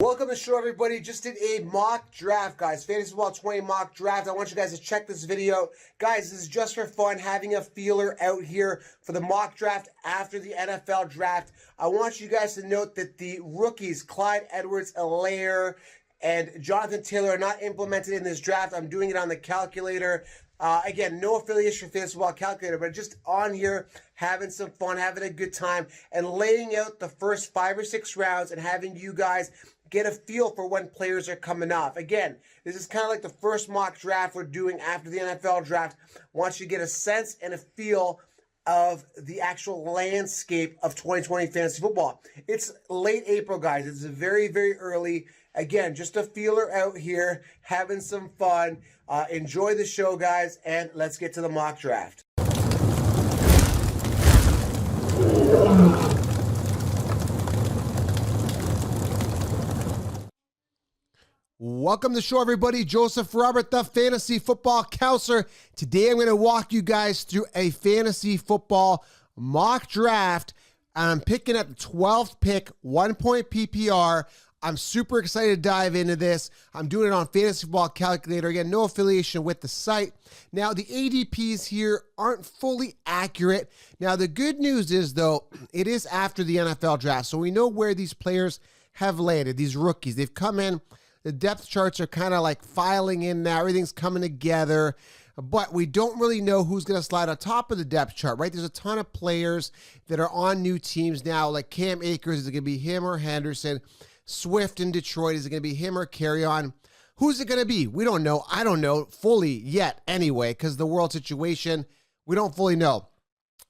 Welcome to the show, everybody. Just did a mock draft, guys. Fantasy Football 20 mock draft. I want you guys to check this video. Guys, this is just for fun, having a feeler out here for the mock draft after the NFL draft. I want you guys to note that the rookies, Clyde Edwards-Helaire and Jonathan Taylor, are not implemented in this draft. I'm doing it on the calculator. Again, no affiliation for Fantasy Football Calculator, but just on here, having some fun, having a good time, and laying out the first 5 or 6 rounds and having you guys get a feel for when players are coming off. Again, this is kind of like the first mock draft we're doing after the NFL draft. I want you to get a sense and a feel of the actual landscape of 2020 fantasy football. It's late April, guys. It's very, very early. Again, just a feeler out here, having some fun. Enjoy the show, guys, and let's get to the mock draft. Welcome to the show, everybody. Joseph Robert, the Fantasy Football Counselor. Today, I'm going to walk you guys through a fantasy football mock draft. I'm picking at the 12th pick, 1-point PPR. I'm super excited to dive into this. I'm doing it on Fantasy Football Calculator. Again, no affiliation with the site. Now, the ADPs here aren't fully accurate. Now, the good news is, though, it is after the NFL draft. So we know where these players have landed, these rookies. They've come in. The depth charts are kind of like filing in now. Everything's coming together. But we don't really know who's going to slide on top of the depth chart, right? There's a ton of players that are on new teams now, like Cam Akers. Is it going to be him or Henderson? Swift in Detroit. Is it going to be him or Carry-On? Who's it going to be? We don't know. I don't know fully yet anyway, because the world situation, we don't fully know.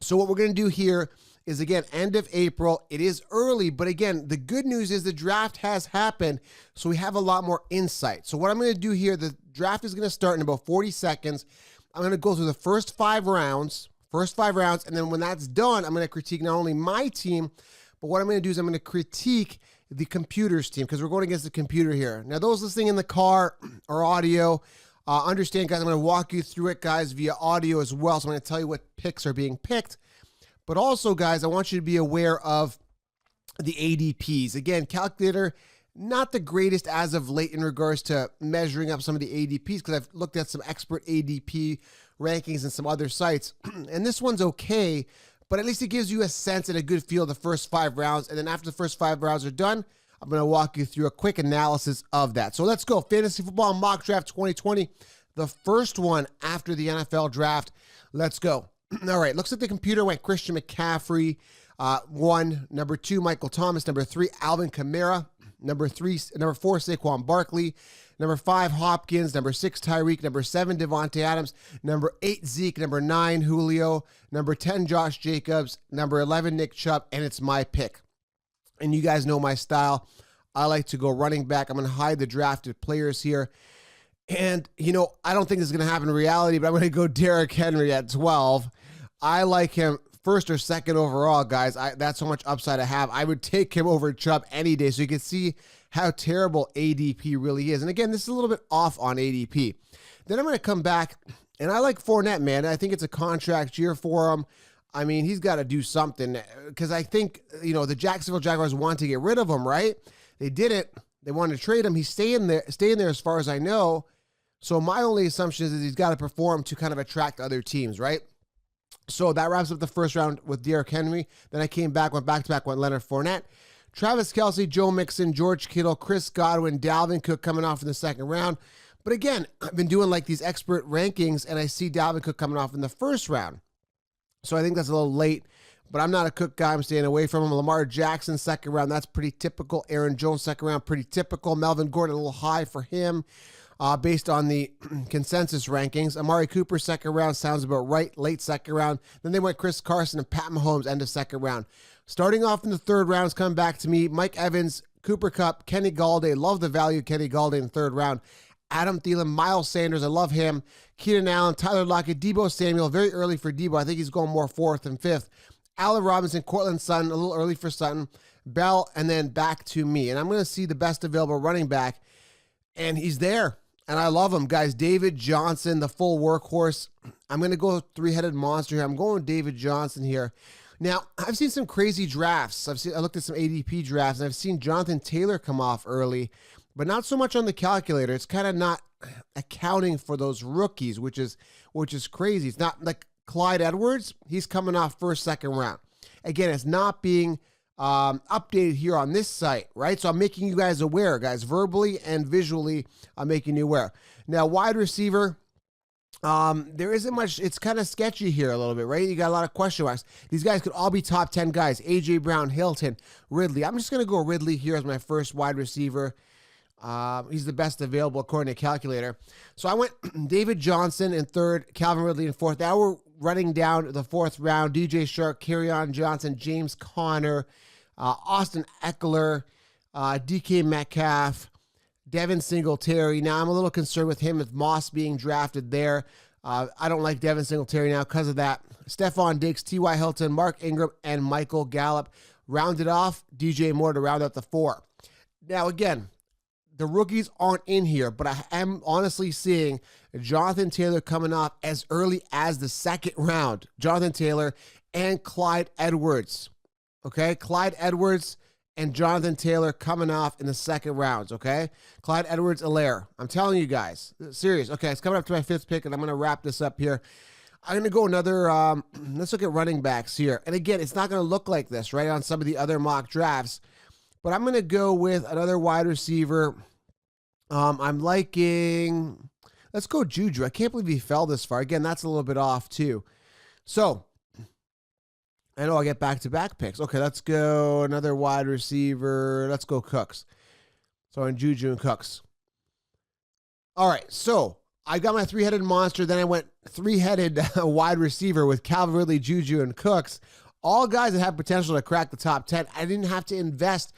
So what we're going to do here is, again, end of April. It is early, but again, the good news is the draft has happened, so we have a lot more insight. So what I'm going to do here, the draft is going to start in about 40 seconds. I'm going to go through the first 5 rounds, and then when that's done, I'm going to critique not only my team, but what I'm going to do is I'm going to critique the computer's team, because we're going against the computer here. Now, those listening in the car or audio, understand, guys, I'm going to walk you through it, guys, via audio as well. So I'm going to tell you what picks are being picked. But also, guys, I want you to be aware of the ADPs. Again, calculator, not the greatest as of late in regards to measuring up some of the ADPs, because I've looked at some expert ADP rankings and some other sites. And this one's okay, but at least it gives you a sense and a good feel of the first 5 rounds. And then after the first 5 rounds are done, I'm going to walk you through a quick analysis of that. So let's go. Fantasy Football Mock Draft 2020, the first one after the NFL draft. Let's go. All right, looks like the computer went Christian McCaffrey, 1. Number 2, Michael Thomas. Number 3, Alvin Kamara. Number 4, Saquon Barkley. Number 5, Hopkins. Number 6, Tyreek. Number 7, Devontae Adams. Number 8, Zeke. Number 9, Julio. Number 10, Josh Jacobs. Number 11, Nick Chubb. And it's my pick. And you guys know my style. I like to go running back. I'm going to hide the drafted players here. And, you know, I don't think this is going to happen in reality, but I'm going to go Derrick Henry at 12. I like him first or second overall, guys. That's how much upside I have. I would take him over Chubb any day, so you can see how terrible ADP really is. And again, this is a little bit off on ADP. Then I'm going to come back, and I like Fournette, man. I think it's a contract year for him. I mean, he's got to do something, because I think, you know, the Jacksonville Jaguars want to get rid of him, right? They didn't. They wanted to trade him. He's staying there as far as I know. So my only assumption is that he's got to perform to kind of attract other teams, right? So that wraps up the first round with Derrick Henry. Then I came back, went back-to-back, went Leonard Fournette, Travis Kelce, Joe Mixon, George Kittle, Chris Godwin, Dalvin Cook coming off in the second round. But again, I've been doing like these expert rankings, and I see Dalvin Cook coming off in the first round. So I think that's a little late, but I'm not a Cook guy. I'm staying away from him. Lamar Jackson, second round, that's pretty typical. Aaron Jones, second round, pretty typical. Melvin Gordon, a little high for him. Based on the consensus rankings. Amari Cooper, second round, sounds about right. Late second round. Then they went Chris Carson and Pat Mahomes, end of second round. Starting off in the third round is coming back to me. Mike Evans, Cooper Kupp, Kenny Galladay. Love the value of Kenny Galladay in the third round. Adam Thielen, Miles Sanders, I love him. Keenan Allen, Tyler Lockett, Deebo Samuel, very early for Deebo. I think he's going more 4th and 5th. Allen Robinson, Cortland Sutton, a little early for Sutton. Bell, and then back to me. And I'm going to see the best available running back, and he's there. And I love him, guys. David Johnson, the full workhorse. I'm going to go 3-headed monster here. I'm going with David Johnson here. Now, I've seen some crazy drafts. I looked at some ADP drafts, and I've seen Jonathan Taylor come off early, but not so much on the calculator. It's kind of not accounting for those rookies, which is crazy. It's not like Clyde Edwards. He's coming off first, second round. Again, it's not being updated here on this site, right? So I'm making you guys aware, guys, verbally and visually. I'm making you aware. Now, wide receiver. There isn't much. It's kind of sketchy here a little bit, right? You got a lot of question marks. These guys could all be top 10 guys. A.J. Brown, Hilton, Ridley. I'm just going to go Ridley here as my first wide receiver. He's the best available according to calculator. So I went David Johnson in third, Calvin Ridley in fourth. Now we're running down the fourth round. DJ Shark, Kerryon Johnson, James Conner, Austin Eckler, DK Metcalf, Devin Singletary. Now, I'm a little concerned with him with Moss being drafted there. I don't like Devin Singletary now because of that. Stephon Diggs, T.Y. Hilton, Mark Ingram, and Michael Gallup. Rounded off, DJ Moore to round out the four. Now, again, the rookies aren't in here, but I am honestly seeing Jonathan Taylor coming off as early as the second round. Jonathan Taylor and Clyde Edwards. Okay, Clyde Edwards and Jonathan Taylor coming off in the second rounds, okay? Clyde Edwards-Helaire. I'm telling you guys. Serious. Okay, it's coming up to my fifth pick, and I'm going to wrap this up here. I'm going to go another, let's look at running backs here. And again, it's not going to look like this, right, on some of the other mock drafts. But I'm going to go with another wide receiver. I'm liking, let's go Juju. I can't believe he fell this far. Again, that's a little bit off, too. So, I know I'll get back-to-back picks. Okay, let's go another wide receiver. Let's go Cooks. So in Juju and Cooks. All right, so I got my three-headed monster. Then I went three-headed wide receiver with Calvin Ridley, Juju, and Cooks. All guys that have potential to crack the top 10. I didn't have to invest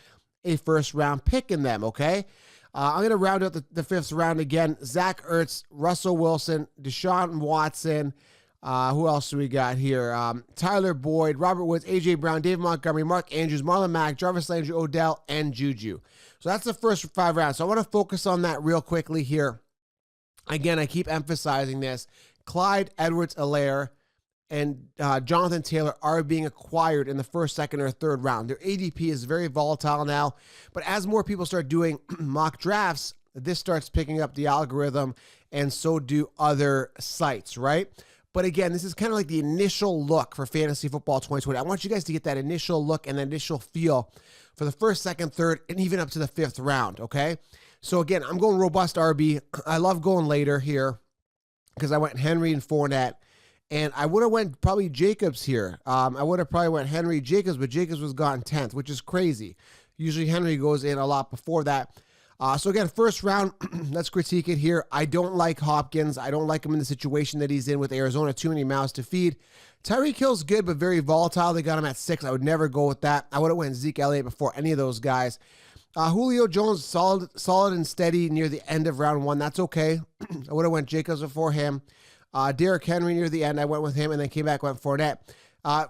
a first-round pick in them, okay? I'm going to round out the fifth round again. Zach Ertz, Russell Wilson, Deshaun Watson. Who else do we got here? Tyler Boyd, Robert Woods, A.J. Brown, David Montgomery, Mark Andrews, Marlon Mack, Jarvis Landry, Odell, and Juju. So that's the first 5 rounds. So I want to focus on that real quickly here. Again, I keep emphasizing this. Clyde Edwards-Helaire and Jonathan Taylor are being acquired in the first, second, or third round. Their ADP is very volatile now. But as more people start doing mock drafts, this starts picking up the algorithm, and so do other sites, right? But again, this is kind of like the initial look for Fantasy Football 2020. I want you guys to get that initial look and that initial feel for the first, second, third, and even up to the fifth round, okay? So again, I'm going robust RB. I love going later here because I went Henry and Fournette. And I would have went probably Jacobs here. I would have probably went Henry, Jacobs, but Jacobs was gone 10th, which is crazy. Usually Henry goes in a lot before that. So again, first round, let's critique it here. I don't like Hopkins. I don't like him in the situation that he's in with Arizona. Too many mouths to feed. Tyreek Hill's good, but very volatile. They got him at 6. I would never go with that. I would have went Zeke Elliott before any of those guys. Julio Jones, solid and steady near the end of round 1. That's okay. I would have went Jacobs before him. Derrick Henry near the end. I went with him and then came back, went Fournette.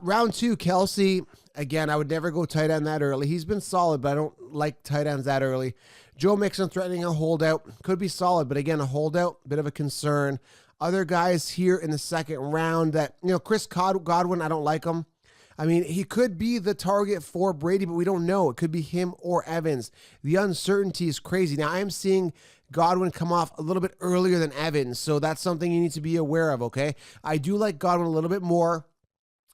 Round 2, Kelsey. Again, I would never go tight end that early. He's been solid, but I don't like tight ends that early. Joe Mixon threatening a holdout. Could be solid, but again, a holdout, bit of a concern. Other guys here in the second round that, Chris Godwin, I don't like him. I mean, he could be the target for Brady, but we don't know. It could be him or Evans. The uncertainty is crazy. Now, I am seeing Godwin come off a little bit earlier than Evans, so that's something you need to be aware of, okay? I do like Godwin a little bit more.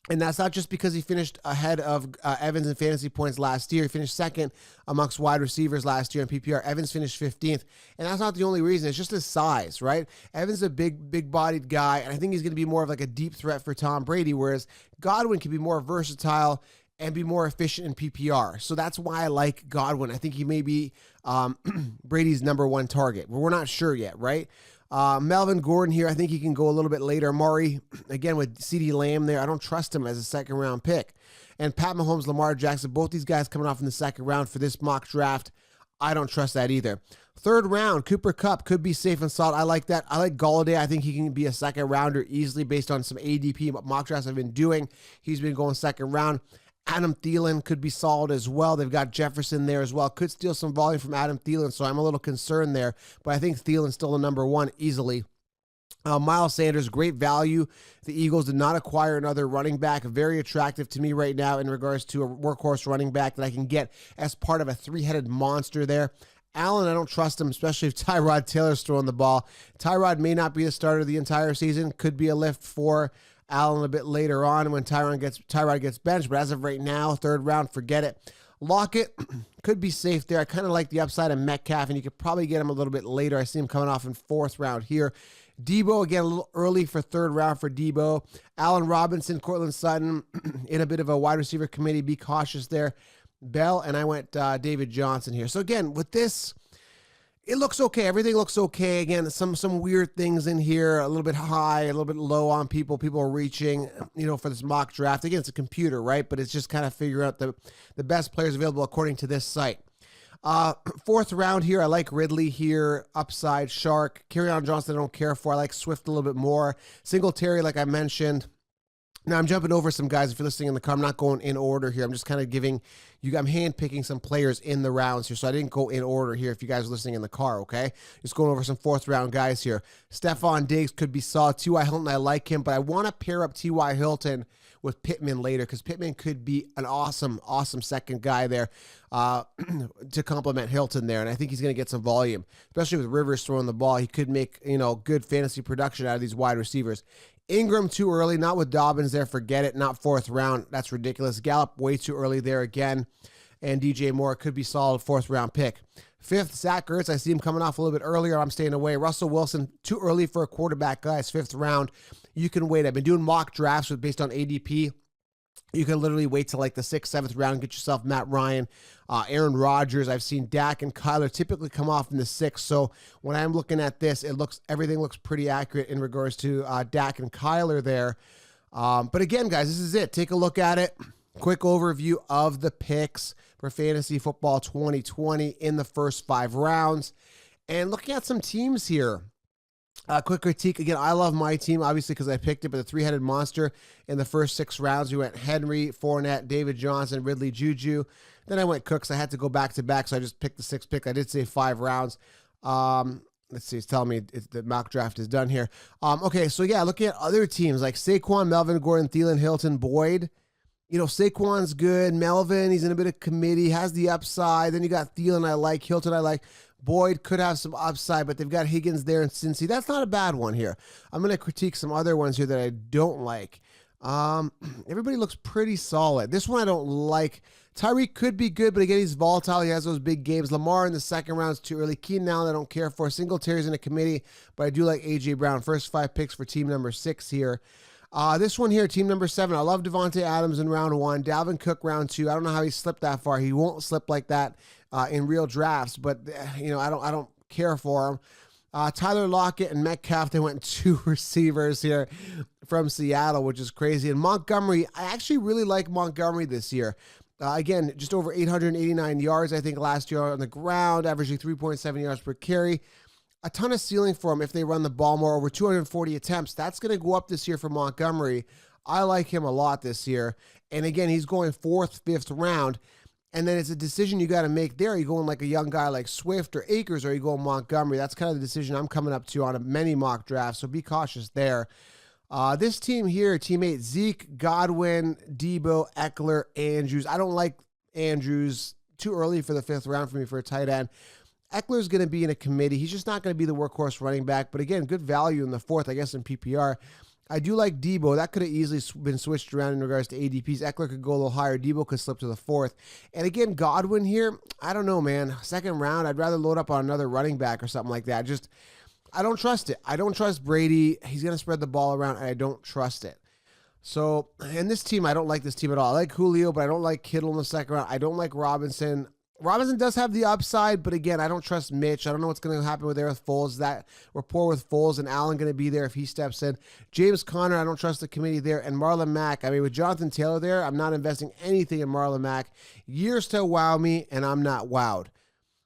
And that's not just because he finished ahead of Evans in fantasy points last year. He finished second amongst wide receivers last year in PPR. Evans finished 15th. And that's not the only reason. It's just his size, right? Evans is a big-bodied guy, and I think he's going to be more of like a deep threat for Tom Brady, whereas Godwin can be more versatile and be more efficient in PPR. So that's why I like Godwin. I think he may be Brady's number 1 target. But we're not sure yet, right? Melvin Gordon here, I think he can go a little bit later. Murray, again, with CeeDee Lamb there, I don't trust him as a second-round pick. And Pat Mahomes, Lamar Jackson, both these guys coming off in the second round for this mock draft, I don't trust that either. Third round, Cooper Kupp could be safe and solid. I like that. I like Golladay. I think he can be a second-rounder easily based on some ADP mock drafts I've been doing. He's been going second round. Adam Thielen could be solid as well. They've got Jefferson there as well. Could steal some volume from Adam Thielen, so I'm a little concerned there. But I think Thielen's still the number 1 easily. Miles Sanders, great value. The Eagles did not acquire another running back. Very attractive to me right now in regards to a workhorse running back that I can get as part of a three-headed monster there. Allen, I don't trust him, especially if Tyrod Taylor's throwing the ball. Tyrod may not be the starter the entire season. Could be a lift for Allen a bit later on when Tyrod gets benched. But as of right now, third round, forget it. Lockett could be safe there. I kind of like the upside of Metcalf, and you could probably get him a little bit later. I see him coming off in fourth round here. Debo, again, a little early for third round for Debo. Allen Robinson, Cortland Sutton, in a bit of a wide receiver committee. Be cautious there. Bell, and I went David Johnson here. So again, with this, it looks okay. Everything looks okay. Again, some weird things in here, a little bit high, a little bit low on people. People are reaching, for this mock draft. Again, it's a computer, right? But it's just kind of figure out the best players available according to this site. Fourth round here, I like Ridley here, upside, Shark. Kerryon Johnson, I don't care for. I like Swift a little bit more. Singletary, like I mentioned. Now, I'm jumping over some guys. If you're listening in the car, I'm not going in order here. I'm just kind of giving you, I'm hand-picking some players in the rounds here, so I didn't go in order here if you guys are listening in the car, okay? Just going over some fourth-round guys here. Stephon Diggs could be solid. T.Y. Hilton, I like him, but I want to pair up T.Y. Hilton with Pittman later because Pittman could be an awesome second guy there to complement Hilton there, and I think he's going to get some volume, especially with Rivers throwing the ball. He could make, good fantasy production out of these wide receivers. Ingram too early, not with Dobbins there, forget it, not fourth round, that's ridiculous. Gallup way too early there again, and DJ Moore could be solid fourth round pick. Fifth, Zach Ertz, I see him coming off a little bit earlier, I'm staying away. Russell Wilson, too early for a quarterback, guys, fifth round, you can wait. I've been doing mock drafts based on ADP. You can literally wait till like the 6th, 7th round, get yourself Matt Ryan, Aaron Rodgers. I've seen Dak and Kyler typically come off in the 6th. So when I'm looking at this, everything looks pretty accurate in regards to Dak and Kyler there. But again, guys, this is it. Take a look at it. Quick overview of the picks for Fantasy Football 2020 in the first 5 rounds. And looking at some teams here. Quick critique. Again, I love my team, obviously, because I picked it, but the three-headed monster in the first 6 rounds. We went Henry, Fournette, David Johnson, Ridley, Juju. Then I went Cooks. I had to go back-to-back, so I just picked the 6th pick. I did say 5 rounds. Let's see. It's telling me the mock draft is done here. Okay, so yeah, looking at other teams like Saquon, Melvin, Gordon, Thielen, Hilton, Boyd. Saquon's good. Melvin, he's in a bit of committee, has the upside. Then you got Thielen, I like. Hilton, I like. Boyd could have some upside, but they've got Higgins there and Cincy. That's not a bad one here. I'm going to critique some other ones here that I don't like. Everybody looks pretty solid. This one I don't like. Tyreek could be good, but again, he's volatile. He has those big games. Lamar in the second round is too early. Keenan Allen I don't care for. Singletary's in a committee, but I do like A.J. Brown. First 5 picks for team number 6 here. This one here, team number 7. I love Devontae Adams in round 1. Dalvin Cook round 2. I don't know how he slipped that far. He won't slip like that in real drafts, but I don't care for him. Tyler Lockett and Metcalf, they went 2 receivers here from Seattle, which is crazy. And Montgomery, I actually really like Montgomery this year. Again, just over 889 yards, I think, last year on the ground, averaging 3.7 yards per carry. A ton of ceiling for him if they run the ball more, over 240 attempts. That's going to go up this year for Montgomery. I like him a lot this year. And again, he's going 4th, 5th round. And then it's a decision you got to make there. Are you going like a young guy like Swift or Akers, or are you going Montgomery? That's kind of the decision I'm coming up to on many mock drafts, so be cautious there. This team here, teammate Zeke, Godwin, Debo, Eckler, Andrews. I don't like Andrews. Too early for the 5th round for me for a tight end. Eckler's going to be in a committee. He's just not going to be the workhorse running back. But again, good value in the 4th, I guess, in PPR. I do like Debo. That could have easily been switched around in regards to ADPs. Eckler could go a little higher. Debo could slip to the 4th. And again, Godwin here, I don't know, man. 2nd round, I'd rather load up on another running back or something like that. I don't trust it. I don't trust Brady. He's going to spread the ball around, and I don't trust it. So, and this team, I don't like this team at all. I like Julio, but I don't like Kittle in the 2nd round. I don't like Robinson. Robinson does have the upside, but again, I don't trust Mitch. I don't know what's going to happen with Foles. That rapport with Foles and Allen going to be there if he steps in. James Conner, I don't trust the committee there. And Marlon Mack, I mean, with Jonathan Taylor there, I'm not investing anything in Marlon Mack. Years to wow me, and I'm not wowed.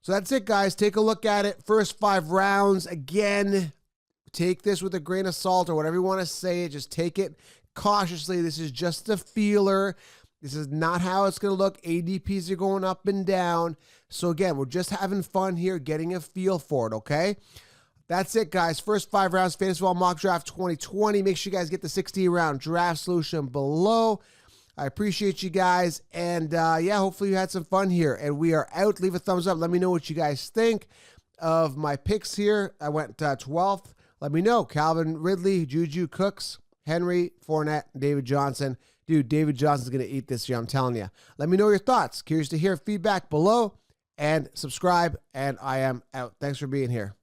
So that's it, guys. Take a look at it. First 5 rounds. Again, take this with a grain of salt or whatever you want to say it. Just take it cautiously. This is just a feeler. This is not how it's going to look. ADPs are going up and down. So again, we're just having fun here, getting a feel for it, okay? That's it, guys. First 5 rounds, Fantasy Football Mock Draft 2020. Make sure you guys get the 16-round draft solution below. I appreciate you guys. And yeah, hopefully you had some fun here. And we are out. Leave a thumbs up. Let me know what you guys think of my picks here. I went 12th. Let me know. Calvin Ridley, Juju, Cooks, Henry, Fournette, David Johnson. Dude, David Johnson's going to eat this year, I'm telling you. Let me know your thoughts. Curious to hear feedback below. And subscribe. And I am out. Thanks for being here.